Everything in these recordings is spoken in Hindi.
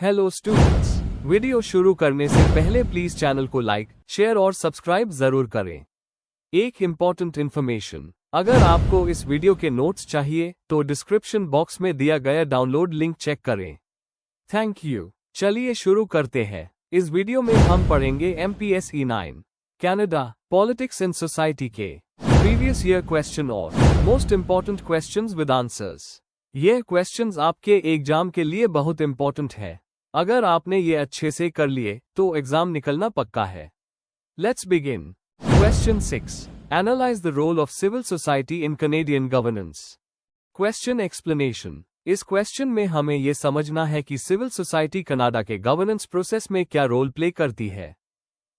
हेलो स्टूडेंट्स, वीडियो शुरू करने से पहले प्लीज चैनल को लाइक, शेयर और सब्सक्राइब जरूर करें। एक इम्पॉर्टेंट इन्फॉर्मेशन, अगर आपको इस वीडियो के नोट्स चाहिए तो डिस्क्रिप्शन बॉक्स में दिया गया डाउनलोड लिंक चेक करें। Thank you. चलिए शुरू करते हैं। इस वीडियो में हम पढ़ेंगे MPSE 9 Canada politics and society के प्रीवियस ईयर क्वेश्चन और most important questions with answers. ये क्वेश्चंस आपके एग्जाम के लिए बहुत इम्पोर्टेंट है। अगर आपने ये अच्छे से कर लिए तो एग्जाम निकलना पक्का है। Let's begin. Question 6, analyse the role of civil society in Canadian governance. Question explanation. इस क्वेश्चन में हमें यह समझना है कि सिविल सोसाइटी कनाडा के गवर्नेंस प्रोसेस में क्या रोल प्ले करती है।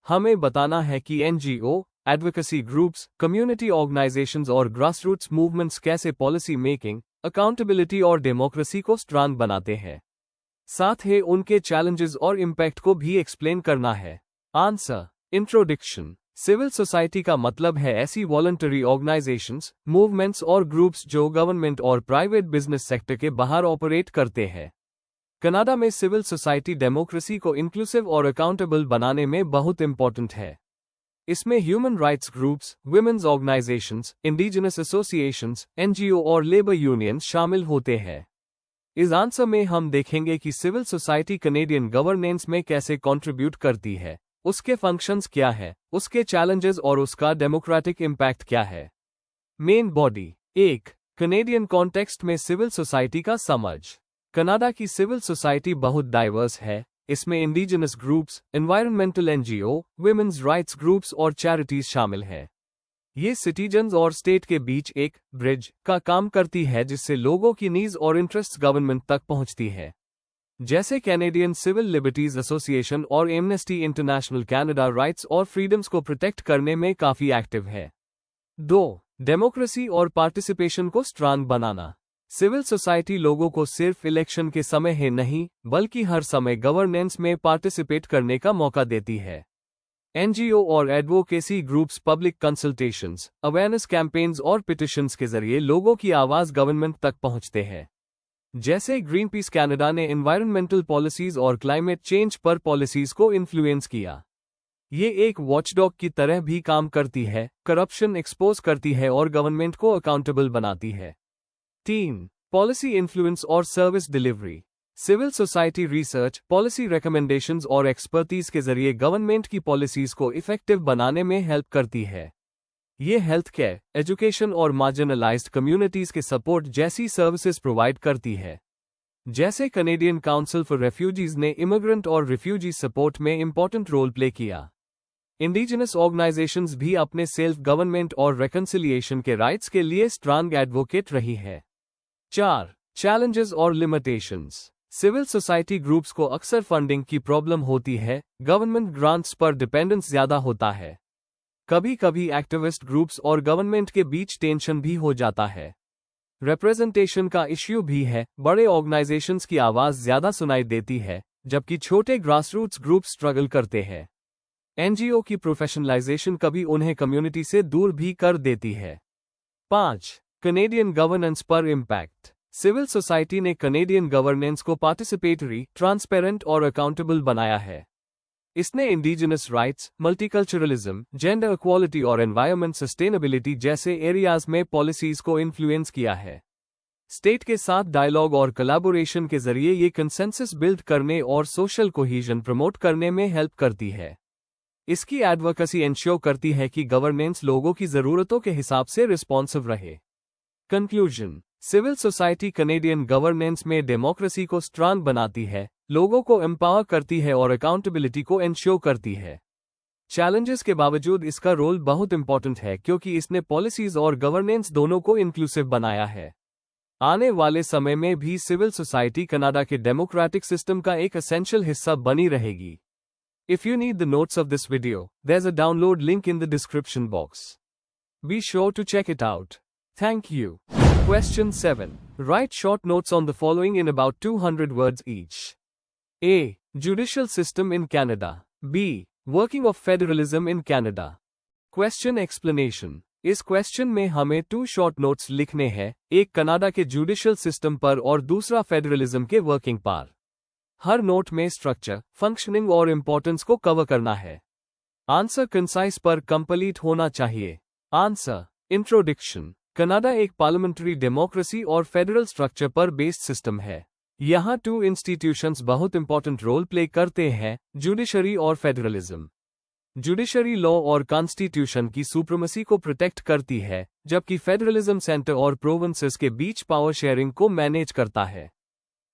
हमें बताना है कि NGO, advocacy groups, community organisations और ग्रासरूट्स मूवमेंट्स कैसे पॉलिसी मेकिंग, अकाउंटेबिलिटी और डेमोक्रेसी को स्ट्रांग बनाते हैं। साथ ही उनके चैलेंजेस और इम्पैक्ट को भी एक्सप्लेन करना है। आंसर। इंट्रोडक्शन। सिविल सोसाइटी का मतलब है ऐसी वॉलंटरी ऑर्गेनाइजेशंस, मूवमेंट्स और ग्रुप्स जो गवर्नमेंट और प्राइवेट बिजनेस सेक्टर के बाहर ऑपरेट करते हैं। कनाडा में सिविल सोसाइटी डेमोक्रेसी को इंक्लूसिव और अकाउंटेबल बनाने में बहुत इंपॉर्टेंट है। इसमें human rights groups, women's organisations, indigenous associations, NGO और लेबर यूनियंस शामिल होते हैं। इस आंसर में हम देखेंगे कि सिविल सोसाइटी कैनेडियन गवर्नेंस में कैसे कंट्रीब्यूट करती है, उसके फंक्शंस क्या है, उसके चैलेंजेस और उसका डेमोक्रेटिक इम्पैक्ट क्या है। Main body. 1, कैनेडियन कॉन्टेक्स्ट में सिविल सोसाइटी का समझ। कनाडा की सिविल सोसाइटी बहुत डाइवर्स है। इसमें indigenous groups, environmental NGO, women's rights groups और चैरिटीज शामिल हैं। ये सिटीजन्स और स्टेट के बीच एक ब्रिज का काम करती है जिससे लोगों की नीड्स और इंटरेस्ट्स गवर्नमेंट तक पहुंचती है। जैसे कैनेडियन सिविल लिबर्टीज एसोसिएशन और एमनेस्टी इंटरनेशनल कनाडा राइट्स और फ्रीडम्स को प्रोटेक्ट करने में काफी एक्टिव है। 2, डेमोक्रेसी और पार्टिसिपेशन को स्ट्रांग बनाना। सिविल सोसाइटी लोगों को सिर्फ इलेक्शन के समय ही नहीं बल्कि हर समय गवर्नेंस में पार्टिसिपेट करने का मौका देती है। NGO और advocacy groups public consultations, awareness campaigns और पिटिशंस के जरिए लोगों की आवाज गवर्नमेंट तक पहुंचते हैं। जैसे ग्रीनपीस कनाडा ने एनवायरमेंटल पॉलिसीज और क्लाइमेट चेंज पर पॉलिसीज को इन्फ्लुएंस किया। ये एक वॉचडॉग की तरह भी काम करती है, करप्शन एक्सपोज करती है और गवर्नमेंट को अकाउंटेबल बनाती है। 3, पॉलिसी इन्फ्लुएंस और service delivery. Civil society research, policy recommendations और एक्सपर्टीज के जरिए गवर्नमेंट की पॉलिसीज को इफेक्टिव बनाने में हेल्प करती है। ये हेल्थ केयर, एजुकेशन और मार्जिनलाइज्ड कम्युनिटीज के सपोर्ट जैसी सर्विसेज प्रोवाइड करती है। जैसे कैनेडियन काउंसिल फॉर रेफ्यूजीज ने इमिग्रेंट और रिफ्यूजी सपोर्ट में इंपॉर्टेंट रोल प्ले किया। इंडिजिनस ऑर्गेनाइजेशंस भी अपने सेल्फ गवर्नमेंट और रेकंसिलिएशन के राइट्स के लिए स्ट्रांग एडवोकेट रही है। 4, चैलेंजेस और लिमिटेशंस। सिविल सोसाइटी ग्रुप्स को अक्सर फंडिंग की प्रॉब्लम होती है, गवर्नमेंट ग्रांट्स पर डिपेंडेंस ज्यादा होता है। कभी कभी एक्टिविस्ट ग्रुप्स और गवर्नमेंट के बीच टेंशन भी हो जाता है। रिप्रेजेंटेशन का इश्यू भी है, बड़े ऑर्गेनाइजेशंस की आवाज ज्यादा सुनाई देती है जबकि छोटे ग्रासरूट्स ग्रुप स्ट्रगल करते हैं। NGO की प्रोफेशनलाइजेशन कभी उन्हें कम्युनिटी से दूर भी कर देती है। 5, कैनेडियन गवर्नेंस पर इम्पैक्ट। सिविल सोसाइटी ने कैनेडियन गवर्नेंस को पार्टिसिपेटरी, ट्रांसपेरेंट और अकाउंटेबल बनाया है। इसने indigenous rights, multiculturalism, gender equality और एनवायरनमेंट सस्टेनेबिलिटी जैसे एरियाज में पॉलिसीज को इन्फ्लुएंस किया है। स्टेट के साथ डायलॉग और कोलैबोरेशन के जरिए ये कंसेंसस बिल्ड करने और सोशल कोहीजन प्रमोट करने में हेल्प करती है। इसकी एडवोकेसी इंश्योर करती है कि गवर्नेंस लोगों की जरूरतों के हिसाब से रिस्पॉन्सिव रहे। Conclusion. Civil society Canadian governance में डेमोक्रेसी को स्ट्रांग बनाती है, लोगों को एम्पावर करती है और अकाउंटेबिलिटी को इंश्योर करती है। चैलेंजेस के बावजूद इसका रोल बहुत इंपॉर्टेंट है क्योंकि इसने पॉलिसीज और गवर्नेंस दोनों को इंक्लूसिव बनाया है। आने वाले समय में भी सिविल सोसाइटी कनाडा के डेमोक्रेटिक सिस्टम का एक एसेंशियल हिस्सा बनी रहेगी। If you need the notes of this video, there's a download link in the description box. Be sure to check it out. Thank you. Question 7. Write short notes on the following in about 200 words each. A. Judicial system in Canada. B. Working of federalism in Canada. Question explanation. इस क्वेश्चन में हमें 2 शॉर्ट नोट्स लिखने हैं, एक कनाडा के जुडिशियल सिस्टम पर और दूसरा फेडरलिज्म के वर्किंग पर। हर नोट में स्ट्रक्चर, फंक्शनिंग और इंपॉर्टेंस को कवर करना है। आंसर कंसाइज पर कंप्लीट होना चाहिए। Answer introduction. कनाडा एक पार्लियामेंट्री डेमोक्रेसी और फेडरल स्ट्रक्चर पर बेस्ड सिस्टम है। यहाँ 2 इंस्टीट्यूशंस बहुत इंपॉर्टेंट रोल प्ले करते हैं, जुडिशरी और फेडरलिज्म। जुडिशरी लॉ और कॉन्स्टिट्यूशन की सुप्रीमेसी को प्रोटेक्ट करती है, जबकि फेडरलिज्म सेंटर और प्रोविंसेस के बीच पावर शेयरिंग को मैनेज करता है।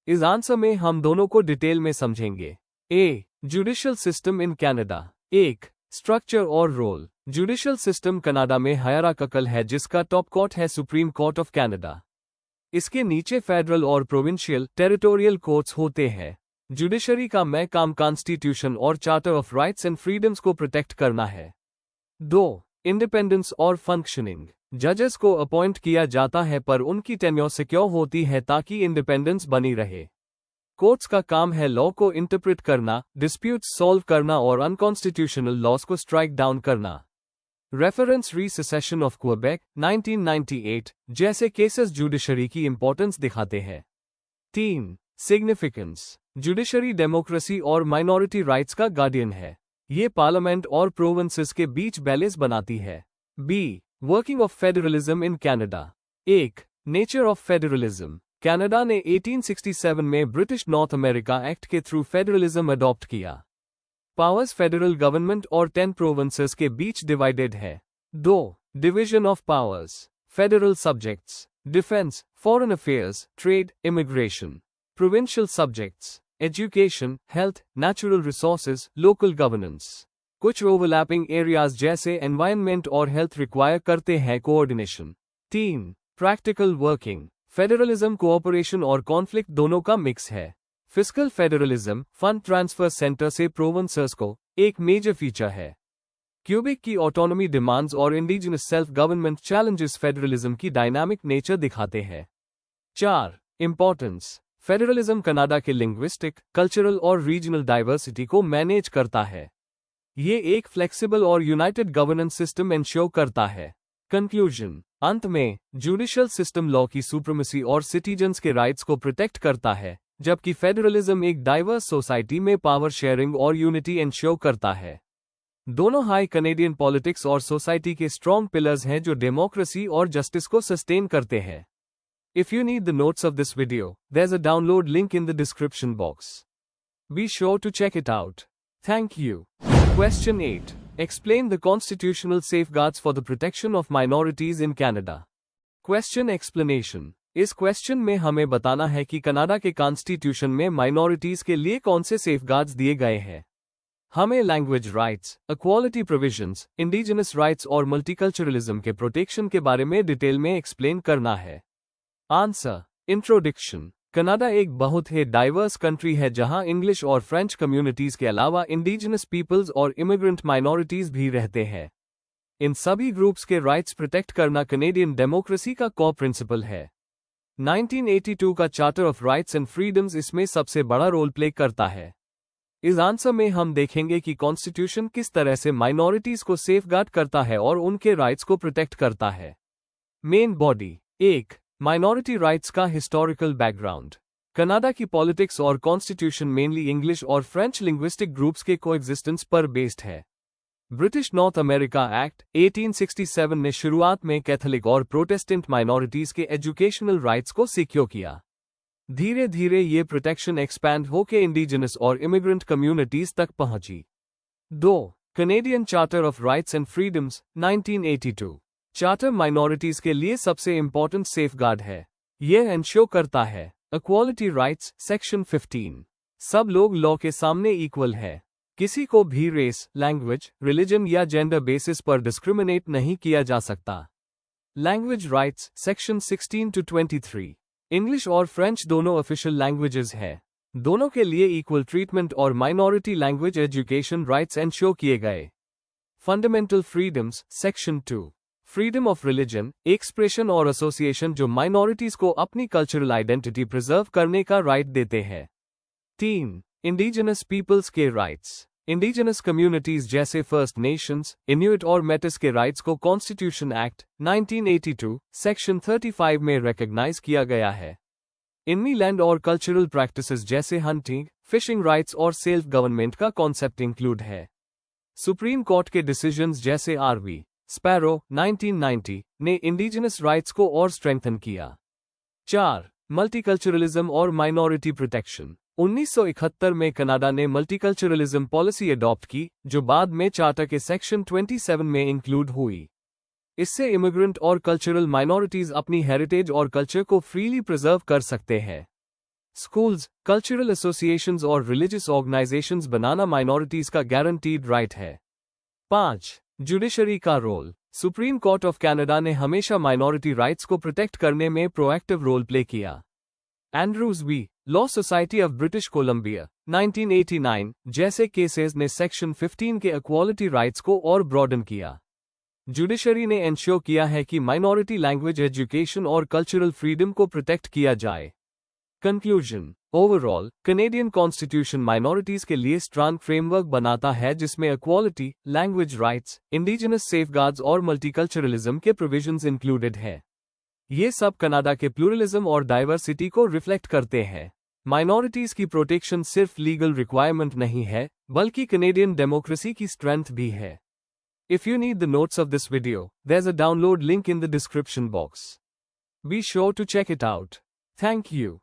इस आंसर में हम दोनों को डिटेल में समझेंगे। A judicial system in Canada. 1 structure और रोल। जुडिशियल सिस्टम कनाडा में हायरार्किकल है, जिसका टॉप कोर्ट है सुप्रीम कोर्ट ऑफ कनाडा। इसके नीचे फेडरल और प्रोविंशियल टेरिटोरियल कोर्ट्स होते हैं। जुडिशरी का मैं काम कॉन्स्टिट्यूशन और charter of rights and freedoms को प्रोटेक्ट करना है। 2 इंडिपेंडेंस और फंक्शनिंग। जजेस को अपॉइंट किया जाता है, पर उनकी टेन्योर सिक्योर होती है ताकि इंडिपेंडेंस बनी रहे। कोर्ट्स का काम है लॉ को इंटरप्रेट करना, डिस्प्यूट्स सॉल्व करना और अनकॉन्स्टिट्यूशनल लॉज को स्ट्राइक डाउन करना। रेफरेंस रीसेसेशन ऑफ क्वेबेक 1998 जैसे केसेस जुडिशरी की इंपॉर्टेंस दिखाते हैं। 3 सिग्निफिकेंस। जुडिशरी डेमोक्रेसी और माइनॉरिटी राइट्स का गार्डियन है। ये पार्लियामेंट और प्रोविंसेस के बीच बैलेंस बनाती है। Be working of federalism in Canada. 1 nature of federalism. Canada ने 1867 में ब्रिटिश नॉर्थ अमेरिका एक्ट के थ्रू फेडरलिज्म अडॉप्ट किया। पावर्स फेडरल गवर्नमेंट और 10 प्रोविंसेस के बीच डिवाइडेड है। 2 division of powers. Federal subjects defence, foreign affairs, trade, immigration. Provincial subjects education, health, natural resources, local governance. कुछ ओवरलैपिंग एरियाज जैसे एनवायरनमेंट और हेल्थ रिक्वायर करते हैं coordination. 3 practical working. Federalism cooperation और कॉन्फ्लिक्ट दोनों का मिक्स है। Fiscal federalism fund transfer centre से प्रोविंसेस को एक मेजर फीचर है। क्यूबेक की ऑटोनॉमी डिमांड्स और indigenous self government challenges federalism की डायनामिक नेचर दिखाते हैं। 4 इंपॉर्टेंस। फेडरलिज्म कनाडा के लिंग्विस्टिक, कल्चरल और रीजनल डाइवर्सिटी को मैनेज करता है। ये एक फ्लेक्सिबल और यूनाइटेड गवर्नेंस सिस्टम इंश्योर करता है। कंक्लूजन। अंत में, जुडिशियल सिस्टम लॉ की सुप्रीमेसी और सिटीजन्स के राइट्स को प्रोटेक्ट करता है, जबकि फेडरलिज्म एक डाइवर्स सोसाइटी में पावर शेयरिंग और यूनिटी इंश्योर करता है। दोनों हाई कनेडियन पॉलिटिक्स और सोसाइटी के स्ट्रॉन्ग पिलर्स हैं जो डेमोक्रेसी और जस्टिस को सस्टेन करते हैं। If you need the notes of this video, there's a download link in the description box. Be sure to check it out. Thank you. Question 8. Explain the constitutional safeguards for the protection of minorities in Canada. Question explanation. इस क्वेश्चन में हमें बताना है कि कनाडा के कॉन्स्टिट्यूशन में माइनॉरिटीज के लिए कौन से सेफगार्ड्स दिए गए हैं। हमें language rights, equality provisions, indigenous rights और मल्टीकल्चरलिज्म के प्रोटेक्शन के बारे में डिटेल में एक्सप्लेन करना है। Answer introduction. कनाडा एक बहुत ही डाइवर्स कंट्री है जहां इंग्लिश और फ्रेंच कम्युनिटीज के अलावा इंडिजिनस पीपल्स और इमिग्रेंट माइनॉरिटीज भी रहते हैं। इन सभी ग्रुप्स के राइट्स प्रोटेक्ट करना कनेडियन डेमोक्रेसी का कोर प्रिंसिपल है। 1982 का charter of rights and freedoms इसमें सबसे बड़ा रोल प्ले करता है। इस आंसर में हम देखेंगे कि कॉन्स्टिट्यूशन किस तरह से माइनॉरिटीज को सेफगार्ड करता है और उनके राइट्स को प्रोटेक्ट करता है। Main body. 1 माइनॉरिटी राइट्स का हिस्टोरिकल बैकग्राउंड। कनाडा की पॉलिटिक्स और कॉन्स्टिट्यूशन मेनली इंग्लिश और फ्रेंच लिंग्विस्टिक ग्रुप्स के कोएग्जिस्टेंस पर बेस्ड है। ब्रिटिश नॉर्थ अमेरिका एक्ट 1867 ने शुरुआत में कैथोलिक और प्रोटेस्टेंट माइनॉरिटीज के एजुकेशनल राइट्स को सिक्योर किया। धीरे धीरे ये प्रोटेक्शन एक्सपैंड होकर इंडिजिनस और इमिग्रेंट कम्युनिटीज तक पहुंची। 2 Canadian charter of rights and freedoms 1982। Charter minorities के लिए सबसे इंपॉर्टेंट सेफगार्ड है। यह इंश्योर करता है इक्वालिटी राइट्स सेक्शन 15। सब लोग लॉ के सामने इक्वल है। किसी को भी रेस, लैंग्वेज, रिलीजन या जेंडर बेसिस पर डिस्क्रिमिनेट नहीं किया जा सकता। Language rights section 16 to 23। English और फ्रेंच दोनों ऑफिशियल लैंग्वेजेस है। दोनों के लिए इक्वल ट्रीटमेंट और minority language education rights ensure किए गए। Fundamental freedoms section 2। Freedom of religion, expression और एसोसिएशन जो माइनॉरिटीज को अपनी कल्चरल आइडेंटिटी प्रिजर्व करने का राइट देते हैं। 3 इंडिजिनस पीपल्स के राइट्स। इंडिजिनस कम्युनिटीज जैसे फर्स्ट नेशंस, इन्यूट और मेटिस के राइट्स को कॉन्स्टिट्यूशन एक्ट 1982 सेक्शन 35 में रिकॉग्नाइज किया गया है। इनमें लैंड और कल्चरल प्रैक्टिसेस जैसे हंटिंग, फिशिंग राइट्स और सेल्फ गवर्नमेंट का कॉन्सेप्ट इंक्लूड है। सुप्रीम कोर्ट के डिसीजंस जैसे आरवी स्पैरो 1990 ने इंडिजिनस राइट्स को और स्ट्रेंथन किया। 4. मल्टीकल्चरलिज्म और माइनॉरिटी प्रोटेक्शन। 1971 में कनाडा ने मल्टीकल्चरलिज्म पॉलिसी अडॉप्ट की, जो बाद में चार्टर के सेक्शन 27 में इंक्लूड हुई। इससे इमिग्रेंट और कल्चरल माइनॉरिटीज अपनी हेरिटेज और कल्चर को फ्रीली प्रिजर्व कर सकते हैं। स्कूल्स, कल्चरल एसोसिएशंस और रिलीजियस ऑर्गेनाइजेशंस बनाना माइनॉरिटीज का गारंटीड राइट है। 5. जुडिशरी का role. Supreme Court of Canada ने हमेशा माइनॉरिटी राइट्स को प्रोटेक्ट करने में प्रोएक्टिव रोल प्ले किया। Andrews v, Law Society of British Columbia 1989 जैसे केसेस ने सेक्शन 15 के इक्वालिटी राइट्स को और ब्रॉडन किया। जुडिशरी ने एंश्योर किया है कि माइनॉरिटी लैंग्वेज, एजुकेशन और कल्चरल फ्रीडम को प्रोटेक्ट किया जाए। Conclusion. Overall, Canadian constitution minorities के लिए स्ट्रांग फ्रेमवर्क बनाता है जिसमें equality, language rights, indigenous safeguards और मल्टीकल्चरलिज्म के प्रोविजंस इंक्लूडेड है। ये सब कनाडा के प्लूरलिज्म और डाइवर्सिटी को रिफ्लेक्ट करते हैं। माइनॉरिटीज की प्रोटेक्शन सिर्फ लीगल रिक्वायरमेंट नहीं है, बल्कि कनेडियन डेमोक्रेसी की स्ट्रेंथ भी है। If you need the notes of this video, there's a download link in the description box. Be sure to check it out. Thank you.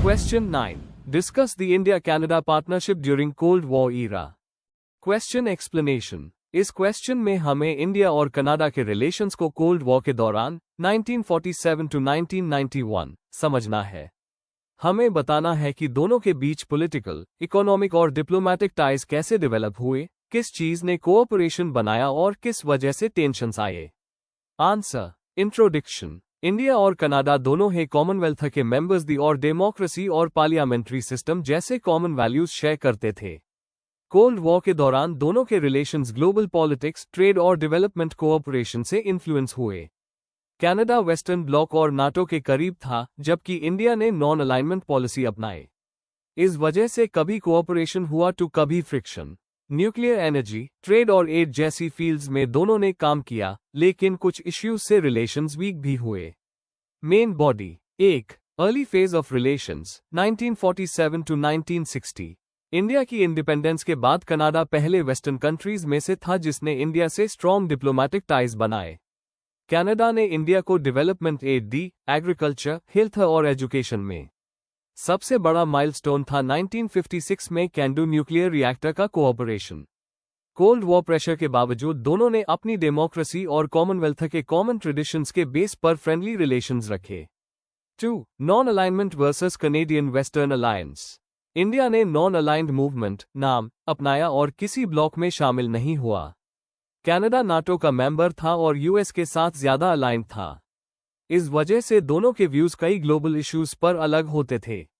Question 9. Discuss the India-Canada partnership during Cold War era. Question explanation. इस क्वेश्चन में हमें इंडिया और कनाडा के रिलेशंस को कोल्ड वॉर के दौरान 1947 to 1991 समझना है। हमें बताना है कि दोनों के बीच पॉलिटिकल, इकोनॉमिक और डिप्लोमेटिक टाइज कैसे डेवलप हुए, किस चीज ने कोऑपरेशन बनाया और किस वजह से टेंशन्स आए। आंसर। इंट्रोडक्शन। इंडिया और कनाडा दोनों ही कॉमनवेल्थ के मेंबर्स दी और डेमोक्रेसी और पार्लियामेंट्री सिस्टम जैसे कॉमन वैल्यूज शेयर करते थे। कोल्ड वॉर के दौरान दोनों के रिलेशंस ग्लोबल पॉलिटिक्स, ट्रेड और डेवलपमेंट कोऑपरेशन से इन्फ्लुएंस हुए। कनाडा वेस्टर्न ब्लॉक और नाटो के करीब था, जबकि इंडिया ने नॉन अलाइनमेंट पॉलिसी अपनाई। इस वजह से कभी कोऑपरेशन हुआ तो कभी फ्रिक्शन। न्यूक्लियर एनर्जी, ट्रेड और एड जैसी फील्ड्स में दोनों ने काम किया, लेकिन कुछ इश्यूज से रिलेशंस वीक भी हुए। Main body. 1. Early phase of relations 1947 to 1960। India की इंडिपेंडेंस के बाद कनाडा पहले वेस्टर्न कंट्रीज में से था जिसने इंडिया से स्ट्रॉन्ग डिप्लोमेटिक टाइज बनाए। कनाडा ने इंडिया को डेवलपमेंट एड दी, एग्रीकल्चर, हेल्थ और एजुकेशन में। सबसे बड़ा माइलस्टोन था 1956 में कैंडू न्यूक्लियर रिएक्टर का कोऑपरेशन। कोल्ड वॉर प्रेशर के बावजूद दोनों ने अपनी डेमोक्रेसी और कॉमनवेल्थ के कॉमन ट्रेडिशंस के बेस पर फ्रेंडली रिलेशंस रखे। 2. Non alignment versus Canadian western alliance. India ने नॉन अलाइंड मूवमेंट नाम अपनाया और किसी ब्लॉक में शामिल नहीं हुआ। कनाडा नाटो का मेंबर था और यूएस के साथ ज्यादा अलाइंड था। इस वजह से दोनों के व्यूज कई ग्लोबल इश्यूज पर अलग होते थे।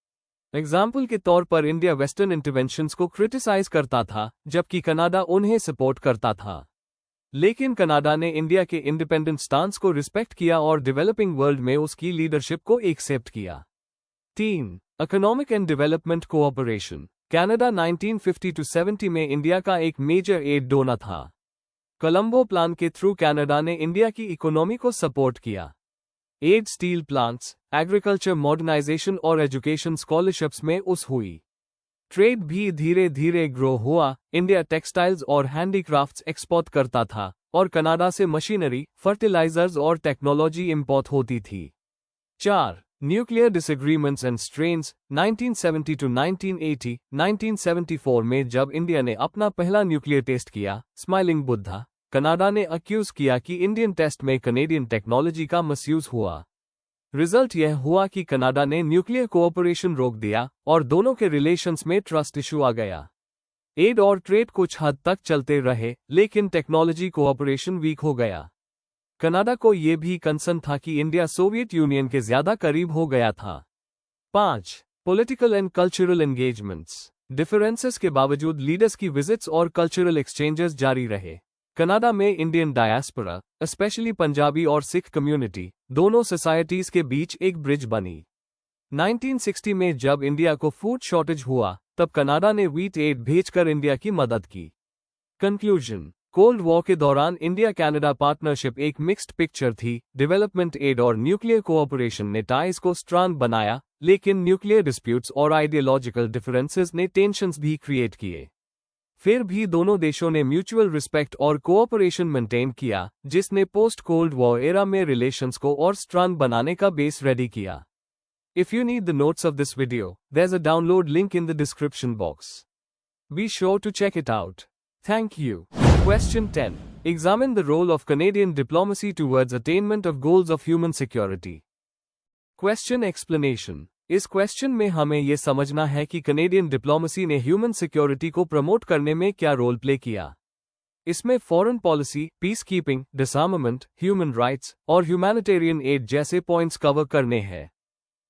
एग्जाम्पल के तौर पर इंडिया वेस्टर्न इंटरवेंशंस को क्रिटिसाइज करता था, जबकि कनाडा उन्हें सपोर्ट करता था। लेकिन कनाडा ने इंडिया के इंडिपेंडेंट स्टांस को रिस्पेक्ट किया और डेवलपिंग वर्ल्ड में उसकी लीडरशिप को एक्सेप्ट किया। 3. Economic and development cooperation. Canada 1950 to 70 में इंडिया का एक मेजर एड डोनर था। कोलंबो प्लान के थ्रू कनाडा ने इंडिया की इकोनॉमी को सपोर्ट किया। Aid steel plants, agriculture modernisation और एजुकेशन स्कॉलरशिप्स में उस हुई। ट्रेड भी धीरे धीरे ग्रो हुआ। इंडिया टेक्सटाइल्स और हैंडीक्राफ्ट्स एक्सपोर्ट करता था और कनाडा से मशीनरी, फर्टिलाइजर्स और टेक्नोलॉजी इंपोर्ट होती थी। 4. Nuclear disagreements and strains 1970 to 1980। 1974 में जब इंडिया ने अपना पहला न्यूक्लियर टेस्ट किया, स्माइलिंग बुद्धा, कनाडा ने अक्यूज किया कि इंडियन टेस्ट में कनेडियन टेक्नोलॉजी का मिसयूज हुआ। रिजल्ट यह हुआ कि कनाडा ने न्यूक्लियर कोऑपरेशन रोक दिया और दोनों के रिलेशंस में ट्रस्ट इशू आ गया। एड और ट्रेड कुछ हद तक चलते रहे, लेकिन टेक्नोलॉजी कोऑपरेशन वीक हो गया। कनाडा को यह भी कंसर्न था कि इंडिया सोवियत यूनियन के ज्यादा करीब हो गया था। 5. Political and cultural engagements. Differences के बावजूद लीडर्स की विजिट्स और कल्चरल एक्सचेंजेस जारी रहे। कनाडा में इंडियन डायस्पोरा, स्पेशली पंजाबी और सिख कम्युनिटी, दोनों सोसाइटीज के बीच एक ब्रिज बनी। 1960 में जब इंडिया को फूड शॉर्टेज हुआ, तब कनाडा ने व्हीट एड भेजकर इंडिया की मदद की। कंक्लूजन। कोल्ड वॉर के दौरान इंडिया कनाडा पार्टनरशिप एक मिक्स्ड पिक्चर थी। डेवलपमेंट एड और न्यूक्लियर कोऑपरेशन ने टाइज को स्ट्रांग बनाया, लेकिन न्यूक्लियर डिस्प्यूट्स और आइडियोलॉजिकल डिफरेंसेस ने टेंशंस भी क्रिएट किए। फिर भी दोनों देशों ने म्यूचुअल रिस्पेक्ट और कोऑपरेशन मेंटेन किया, जिसने पोस्ट कोल्ड वॉर एरा में रिलेशंस को और स्ट्रांग बनाने का बेस रेडी किया। If you need the notes of this video, there's a download link in the description box. Be sure to check it out. Thank you. Question 10. Examine the role of Canadian diplomacy towards attainment of goals of human security. Question explanation. इस क्वेश्चन में हमें यह समझना है कि कनेडियन डिप्लोमेसी ने ह्यूमन सिक्योरिटी को प्रमोट करने में क्या रोल प्ले किया। इसमें foreign policy, peace keeping, disarmament, human rights और ह्यूमैनिटेरियन एड जैसे पॉइंट्स कवर करने हैं।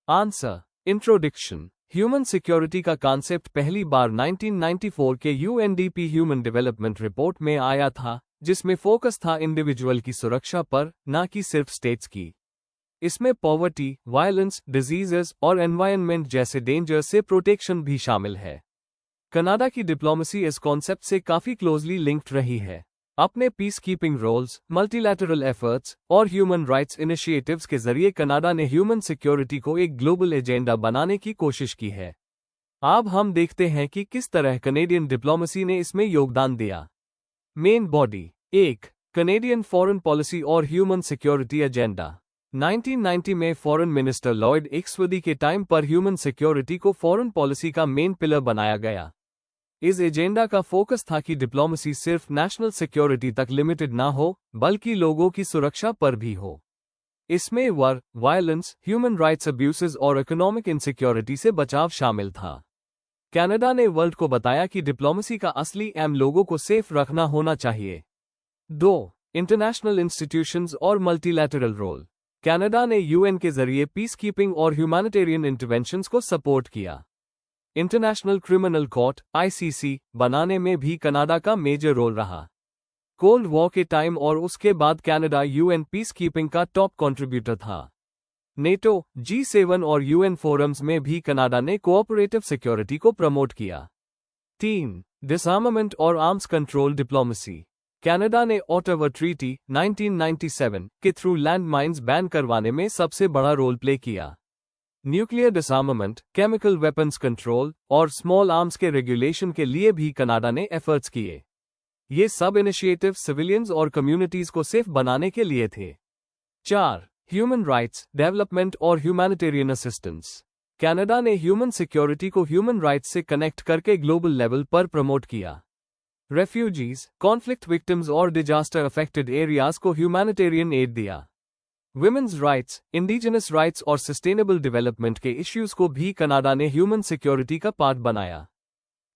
आंसर। इंट्रोडक्शन। ह्यूमन सिक्योरिटी का कॉन्सेप्ट पहली बार 1994 के यूएनडीपी ह्यूमन डेवलपमेंट रिपोर्ट में आया था, जिसमें फोकस था इंडिविजुअल की सुरक्षा पर, न कि सिर्फ स्टेट्स की। इसमें पॉवर्टी, वायलेंस, डिजीजेस और एनवायरनमेंट जैसे डेंजर से प्रोटेक्शन भी शामिल है। कनाडा की डिप्लोमेसी इस कॉन्सेप्ट से काफी क्लोजली लिंक्ड रही है। अपने peace keeping roles, multilateral efforts और ह्यूमन राइट्स इनिशिएटिव्स के जरिए कनाडा ने ह्यूमन सिक्योरिटी को एक ग्लोबल एजेंडा बनाने की कोशिश की है। अब हम देखते हैं कि किस तरह कनेडियन डिप्लोमेसी ने इसमें योगदान दिया। Main body. 1. Canadian foreign policy और ह्यूमन सिक्योरिटी एजेंडा। 1990 में फॉरेन मिनिस्टर लॉयड एक्सवर्दी के टाइम पर ह्यूमन सिक्योरिटी को फॉरेन पॉलिसी का मेन पिलर बनाया गया। इस एजेंडा का फोकस था कि डिप्लोमेसी सिर्फ नेशनल सिक्योरिटी तक लिमिटेड ना हो, बल्कि लोगों की सुरक्षा पर भी हो। इसमें वार, वायलेंस, ह्यूमन राइट्स अब्यूसेस और इकोनॉमिक इनसिक्योरिटी से बचाव शामिल था। कनाडा ने वर्ल्ड को बताया कि डिप्लोमेसी का असली एम लोगों को सेफ रखना होना चाहिए। 2. इंटरनेशनल इंस्टीट्यूशंस और मल्टीलैटरल रोल। कनाडा ने यूएन के जरिए पीस कीपिंग और ह्यूमैनिटेरियन इंटरवेंशंस को सपोर्ट किया। इंटरनेशनल क्रिमिनल कोर्ट (आईसीसी) बनाने में भी कनाडा का मेजर रोल रहा। कोल्ड वॉर के टाइम और उसके बाद कनाडा यूएन पीस कीपिंग का टॉप कंट्रीब्यूटर था। नेटो, G7 और यूएन फोरम्स में भी कनाडा ने कोऑपरेटिव सिक्योरिटी को प्रमोट किया। 3. डिसआर्ममेंट और आर्म्स कंट्रोल डिप्लोमेसी। कनाडा ने ऑटावा ट्रीटी 1997 के थ्रू लैंड माइन्स बैन करवाने में सबसे बड़ा रोल प्ले किया। Nuclear disarmament, chemical weapons control और स्मॉल आर्म्स के रेगुलेशन के लिए भी कनाडा ने एफर्ट्स किए। ये सब इनिशिएटिव सिविलियंस और कम्युनिटीज को सेफ बनाने के लिए थे। 4. ह्यूमन राइट्स, डेवलपमेंट और ह्यूमैनिटेरियन असिस्टेंस। कनाडा ने ह्यूमन सिक्योरिटी को ह्यूमन राइट्स से कनेक्ट करके ग्लोबल लेवल पर प्रमोट किया। रेफ्यूजीज, कॉन्फ्लिक्ट विक्टिम्स और डिजास्टर अफेक्टेड एरियाज को ह्यूमैनिटेरियन एड दिया। विमेन्स राइट्स, इंडिजिनस राइट्स और सस्टेनेबल डेवलपमेंट के इश्यूज को भी कनाडा ने ह्यूमन सिक्योरिटी का पार्ट बनाया।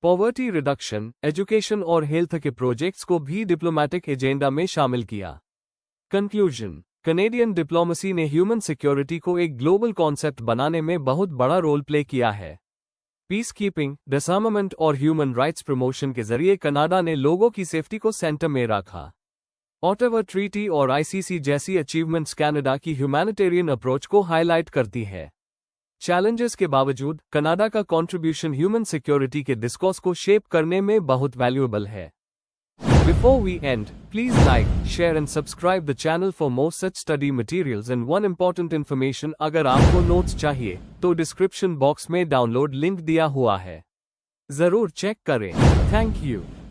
पॉवर्टी रिडक्शन, एजुकेशन और हेल्थ के प्रोजेक्ट्स को भी डिप्लोमैटिक एजेंडा में शामिल किया। कंक्लूजन। कनेडियन डिप्लोमेसी ने ह्यूमन सिक्योरिटी को एक ग्लोबल कॉन्सेप्ट बनाने में बहुत बड़ा रोल प्ले किया है। पीस कीपिंग, डिसआर्ममेंट और ह्यूमन राइट्स प्रमोशन के जरिए कनाडा ने लोगों की सेफ्टी को सेंटर में रखा। ऑटावा ट्रीटी और आईसीसी जैसी अचीवमेंट्स कनाडा की ह्यूमैनिटेरियन अप्रोच को हाईलाइट करती है। चैलेंजेस के बावजूद कनाडा का कंट्रीब्यूशन ह्यूमन सिक्योरिटी के डिस्कोर्स को शेप करने में बहुत वैल्यूएबल है। Before we end, please like, share and subscribe the channel for more such study materials and one important information अगर आपको नोट्स चाहिए तो डिस्क्रिप्शन बॉक्स में डाउनलोड लिंक दिया हुआ है, जरूर चेक करें। Thank you.